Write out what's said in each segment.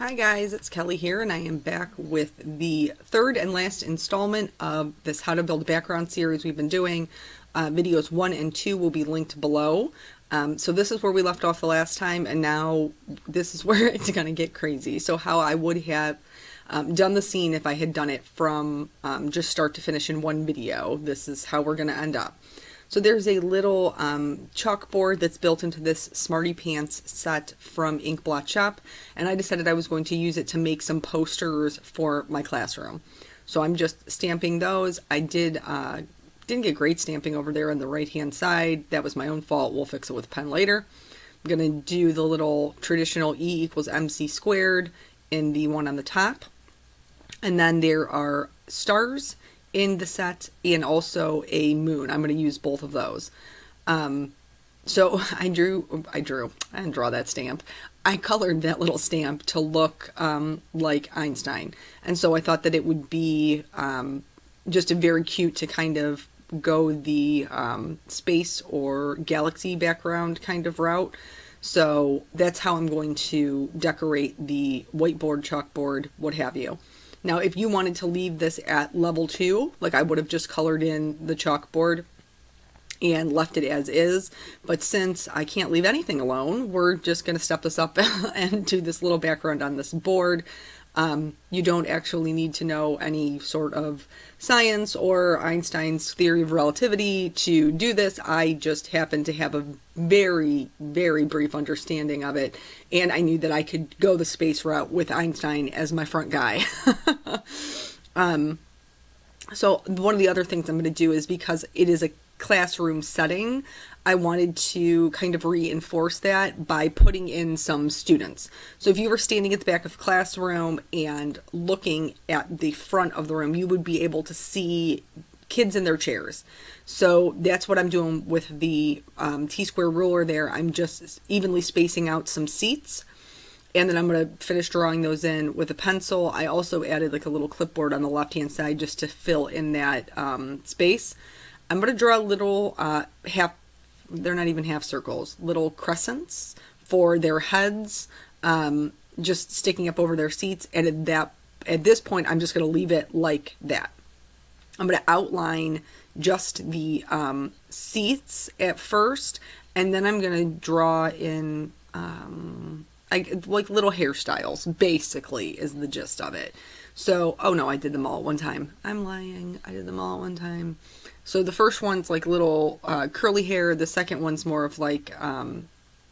Hi guys, it's Kelly here, and I am back with the third and last installment of this How to Build a Background series we've been doing. Videos 1 and 2 will be linked below. So this is where we left off the last time, and now this is where it's going to get crazy. So how I would have done the scene if I had done it from just start to finish in one video. This is how we're going to end up. So there's a little chalkboard that's built into this Smarty Pants set from Ink Blot Shop, and I decided I was going to use it to make some posters for my classroom. So I'm just stamping those. I didn't get great stamping over there on the right hand side. That was my own fault. We'll fix it with a pen later. I'm going to do the little traditional E equals MC squared in the one on the top. And then there are stars in the set and also a moon. I'm going to use both of those. So I didn't draw that stamp. I colored that little stamp to look like Einstein. And so I thought that it would be just a very cute to kind of go the space or galaxy background kind of route. So that's how I'm going to decorate the whiteboard, chalkboard, what have you. Now, if you wanted to leave this at level 2, like I would have just colored in the chalkboard and left it as is, but since I can't leave anything alone, we're just going to step this up and do this little background on this board. You don't actually need to know any sort of science or Einstein's theory of relativity to do this. I just happen to have a very, very brief understanding of it, and I knew that I could go the space route with Einstein as my front guy. So one of the other things I'm going to do is, because it is a classroom setting, I wanted to kind of reinforce that by putting in some students. So if you were standing at the back of the classroom and looking at the front of the room, you would be able to see kids in their chairs. So that's what I'm doing with the T-square ruler there. I'm just evenly spacing out some seats, and then I'm going to finish drawing those in with a pencil. I also added like a little clipboard on the left-hand side just to fill in that space. I'm going to draw little they're not even half circles, little crescents for their heads, just sticking up over their seats. And at this point, I'm just going to leave it like that. I'm going to outline just the seats at first, and then I'm going to draw in like little hairstyles, basically, is the gist of it. So, oh no, I did them all at one time. I'm lying. I did them all at one time. So the first one's like little curly hair. The second one's more of like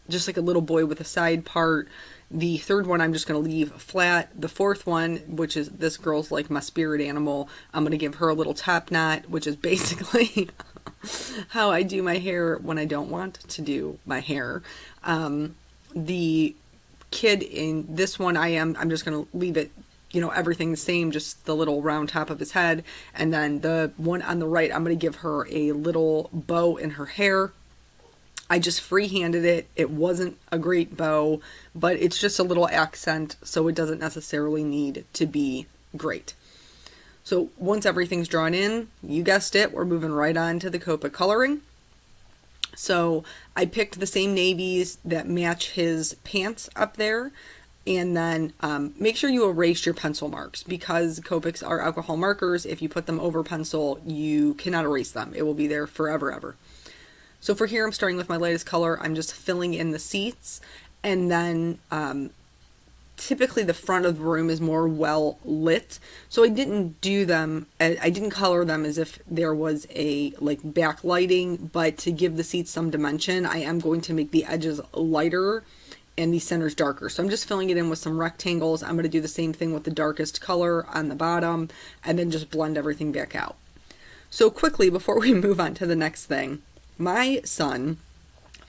just like a little boy with a side part. The third one I'm just going to leave flat. The fourth one, which is this girl's like my spirit animal, I'm going to give her a little top knot, which is basically how I do my hair when I don't want to do my hair. The kid in this one, I'm just going to leave it, you know, everything the same, just the little round top of his head. And then the one on the right, I'm going to give her a little bow in her hair. I just freehanded it. It wasn't a great bow, but it's just a little accent, so it doesn't necessarily need to be great. So once everything's drawn in, you guessed it, we're moving right on to the Copic coloring. So I picked the same navies that match his pants up there. And then make sure you erase your pencil marks, because Copics are alcohol markers. If you put them over pencil, you cannot erase them. It will be there forever, ever. So for here, I'm starting with my lightest color. I'm just filling in the seats. And then typically the front of the room is more well lit. So I didn't do them, I didn't color them as if there was a like backlighting, but to give the seats some dimension, I am going to make the edges lighter and the center's darker. So I'm just filling it in with some rectangles. I'm going to do the same thing with the darkest color on the bottom, and then just blend everything back out. So quickly, before we move on to the next thing, my son,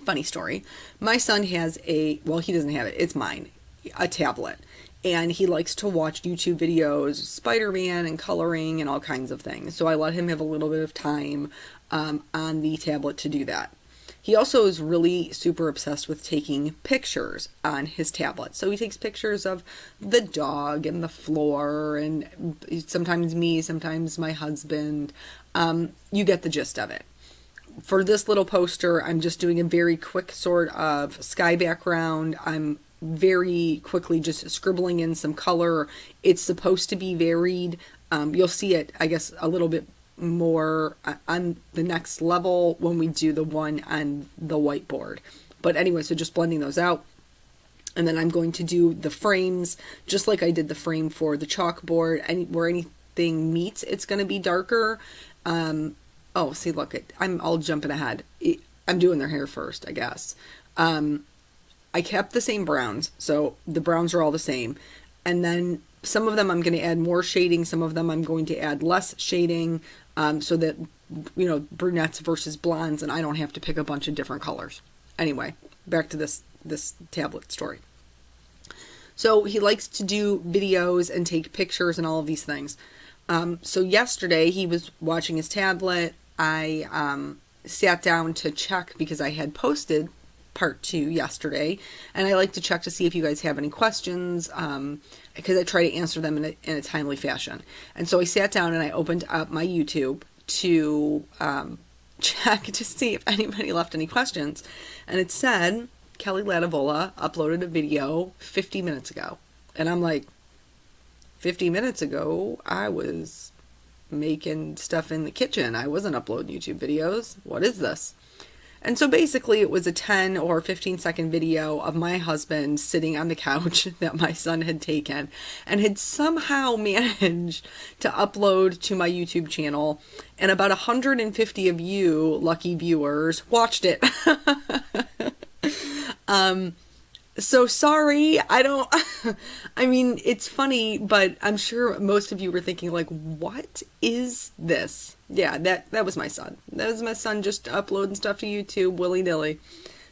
funny story, my son has well, he doesn't have it, it's mine, a tablet. And he likes to watch YouTube videos, Spider-Man and coloring and all kinds of things. So I let him have a little bit of time on the tablet to do that. He also is really super obsessed with taking pictures on his tablet. So he takes pictures of the dog and the floor, and sometimes me, sometimes my husband. You get the gist of it. For this little poster, I'm just doing a very quick sort of sky background. I'm very quickly just scribbling in some color. It's supposed to be varied. You'll see it, I guess, a little bit more on the next level when we do the one on the whiteboard. But anyway, so just blending those out. And then I'm going to do the frames, just like I did the frame for the chalkboard. Where anything meets, it's going to be darker. Oh, see, look, I'm all jumping ahead. I'm doing their hair first, I guess. I kept the same browns, so the browns are all the same. And then some of them I'm going to add more shading, some of them I'm going to add less shading, so that, brunettes versus blondes, and I don't have to pick a bunch of different colors. Anyway, back to this tablet story. So he likes to do videos and take pictures and all of these things. So yesterday he was watching his tablet. I sat down to check because I had posted part 2 yesterday, and I like to check to see if you guys have any questions, because I try to answer them in a timely fashion. And so I sat down and I opened up my YouTube to check to see if anybody left any questions, and it said Kelly Latavola uploaded a video 50 minutes ago. And I'm like, 50 minutes ago I was making stuff in the kitchen. I wasn't uploading YouTube videos. What is this? And so basically it was a 10 or 15-second video of my husband sitting on the couch that my son had taken and had somehow managed to upload to my YouTube channel. And about 150 of you lucky viewers watched it. So sorry, I mean, it's funny, but I'm sure most of you were thinking, like, what is this? Yeah, that was my son. That was my son just uploading stuff to YouTube willy-nilly.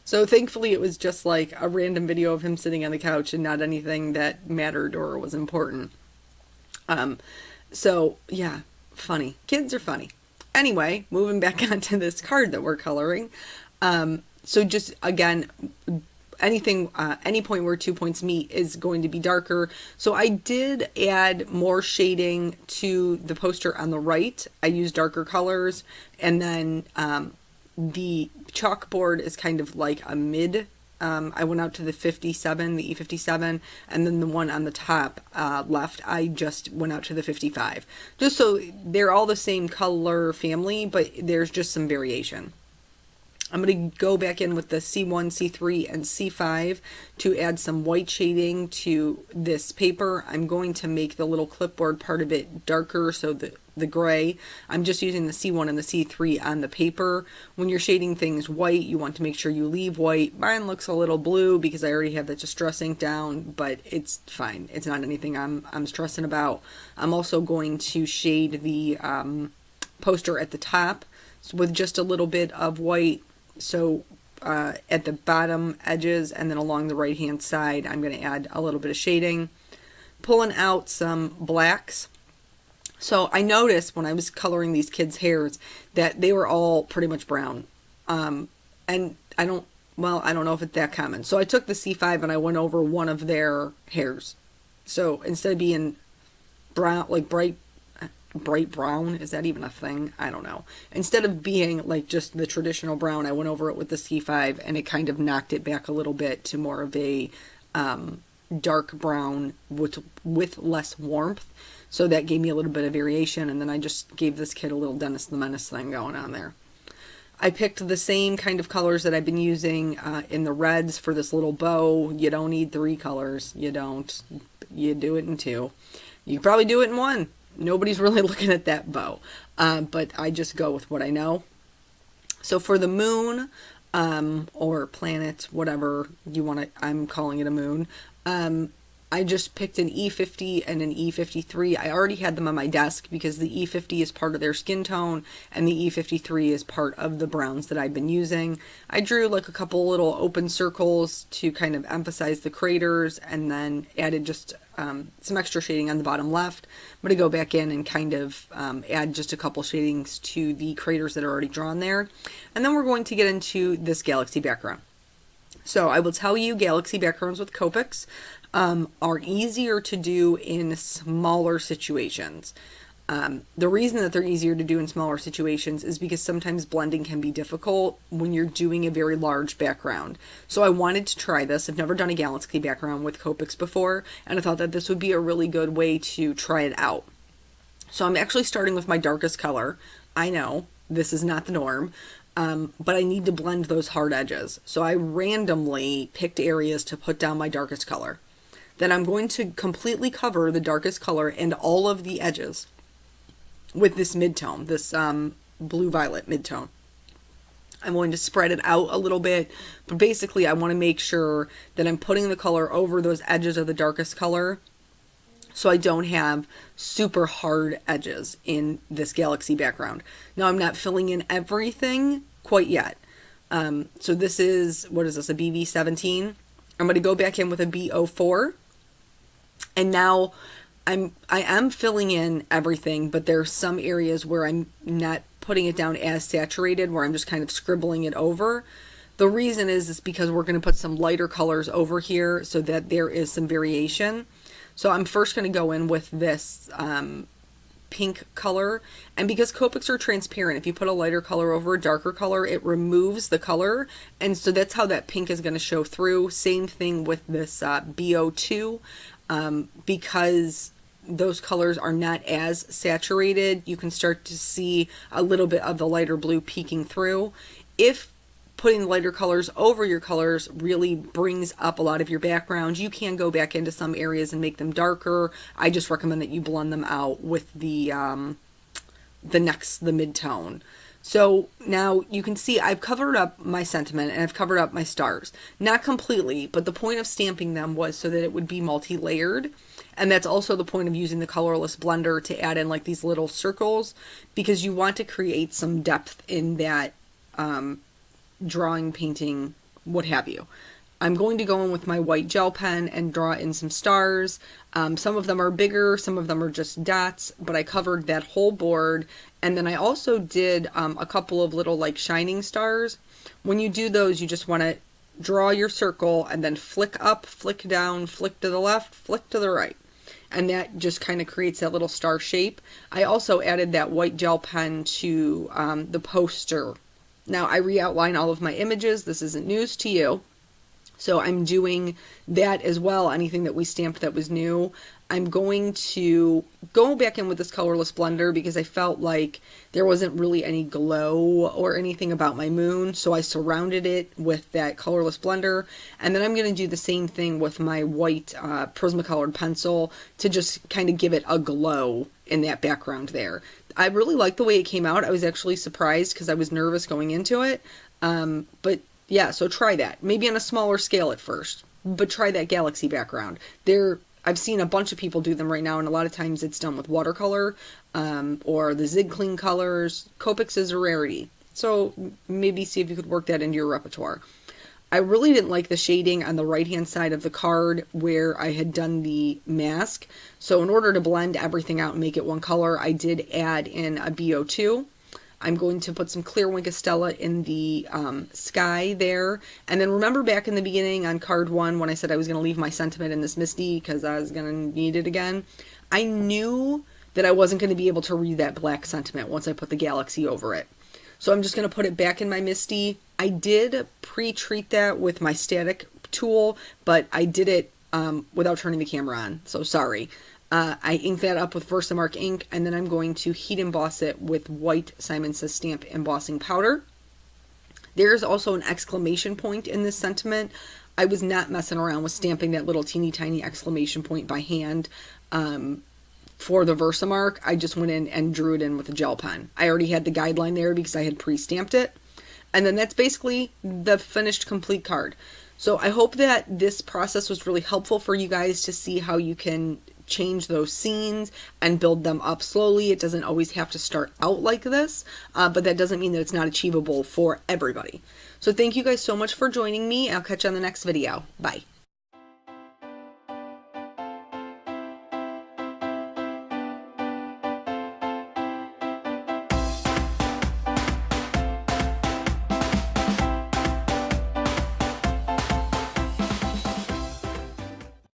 So thankfully it was just like a random video of him sitting on the couch and not anything that mattered or was important. So yeah, funny. Kids are funny. Anyway, moving back onto this card that we're coloring. So just, again, anything, any point where 2 points meet is going to be darker. So I did add more shading to the poster on the right. I used darker colors, and then the chalkboard is kind of like a mid. I went out to the 57, the E57, and then the one on the top left, I just went out to the 55. Just so they're all the same color family, but there's just some variation. I'm going to go back in with the C1, C3, and C5 to add some white shading to this paper. I'm going to make the little clipboard part of it darker, so the gray. I'm just using the C1 and the C3 on the paper. When you're shading things white, you want to make sure you leave white. Mine looks a little blue because I already have that Distress ink down, but it's fine. It's not anything I'm stressing about. I'm also going to shade the poster at the top with just a little bit of white. So at the bottom edges and then along the right hand side, I'm going to add a little bit of shading. Pulling out some blacks. So I noticed when I was coloring these kids' hairs that they were all pretty much brown. And I don't know if it's that common. So I took the C5 and I went over one of their hairs. So instead of being brown, like bright brown, is that even a thing? I don't know. Instead of being like just the traditional brown, I went over it with the C5 and it kind of knocked it back a little bit to more of a dark brown with less warmth. So that gave me a little bit of variation, and then I just gave this kid a little Dennis the Menace thing going on there. I picked the same kind of colors that I've been using in the reds for this little bow. You don't need 3 colors. You don't. You do it in 2. You could probably do it in 1. Nobody's really looking at that bow, but I just go with what I know. So for the moon, or planet, whatever you want to, I'm calling it a moon, I just picked an E50 and an E53. I already had them on my desk because the E50 is part of their skin tone and the E53 is part of the browns that I've been using. I drew like a couple little open circles to kind of emphasize the craters, and then added just some extra shading on the bottom left. I'm going to go back in and kind of add just a couple shadings to the craters that are already drawn there. And then we're going to get into this galaxy background. So I will tell you, galaxy backgrounds with Copics are easier to do in smaller situations. The reason that they're easier to do in smaller situations is because sometimes blending can be difficult when you're doing a very large background. So I wanted to try this. I've never done a galaxy background with Copics before, and I thought that this would be a really good way to try it out. So I'm actually starting with my darkest color. I know this is not the norm, but I need to blend those hard edges. So I randomly picked areas to put down my darkest color. Then I'm going to completely cover the darkest color and all of the edges with this midtone, this blue-violet midtone. I'm going to spread it out a little bit, but basically I want to make sure that I'm putting the color over those edges of the darkest color so I don't have super hard edges in this galaxy background. Now I'm not filling in everything quite yet. So this is, what is this, a BV17? I'm going to go back in with a B04, and now I am filling in everything, but there's some areas where I'm not putting it down as saturated, where I'm just kind of scribbling it over. The reason is because we're going to put some lighter colors over here so that there is some variation. So I'm first going to go in with this pink color, and because Copics are transparent, if you put a lighter color over a darker color, it removes the color, and so that's how that pink is going to show through. Same thing with this BO2, because those colors are not as saturated, you can start to see a little bit of the lighter blue peeking through. If putting lighter colors over your colors really brings up a lot of your background, you can go back into some areas and make them darker. I just recommend that you blend them out with the mid-tone. So now you can see I've covered up my sentiment and I've covered up my stars. Not completely, but the point of stamping them was so that it would be multi-layered. And that's also the point of using the colorless blender to add in like these little circles, because you want to create some depth in that drawing, painting, what have you. I'm going to go in with my white gel pen and draw in some stars. Some of them are bigger, some of them are just dots, but I covered that whole board. And then I also did a couple of little like shining stars. When you do those, you just want to draw your circle and then flick up, flick down, flick to the left, flick to the right. And that just kind of creates that little star shape. I also added that white gel pen to the poster. Now I re-outline all of my images. This isn't news to you. So I'm doing that as well. Anything that we stamped that was new. I'm going to go back in with this colorless blender because I felt like there wasn't really any glow or anything about my moon. So I surrounded it with that colorless blender. And then I'm going to do the same thing with my white Prismacolored pencil to just kind of give it a glow in that background there. I really like the way it came out. I was actually surprised because I was nervous going into it. But yeah, so try that. Maybe on a smaller scale at first, but try that galaxy background. I've seen a bunch of people do them right now, and a lot of times it's done with watercolor or the Zig Clean colors. Copics is a rarity, so maybe see if you could work that into your repertoire. I really didn't like the shading on the right-hand side of the card where I had done the mask. So in order to blend everything out and make it one color, I did add in a BO2. I'm going to put some clear Wink of Stella in the sky there. And then remember back in the beginning on card 1 when I said I was going to leave my sentiment in this Misty because I was going to need it again? I knew that I wasn't going to be able to read that black sentiment once I put the galaxy over it. So I'm just going to put it back in my Misty. I did pre-treat that with my static tool, but I did it without turning the camera on, so sorry. I inked that up with Versamark ink, and then I'm going to heat emboss it with white Simon Says Stamp embossing powder. There's also an exclamation point in this sentiment. I was not messing around with stamping that little teeny tiny exclamation point by hand for the Versamark. I just went in and drew it in with a gel pen. I already had the guideline there because I had pre-stamped it. And then that's basically the finished complete card. So I hope that this process was really helpful for you guys to see how you can change those scenes and build them up slowly. It doesn't always have to start out like this, but that doesn't mean that it's not achievable for everybody. So thank you guys so much for joining me. I'll catch you on the next video. Bye.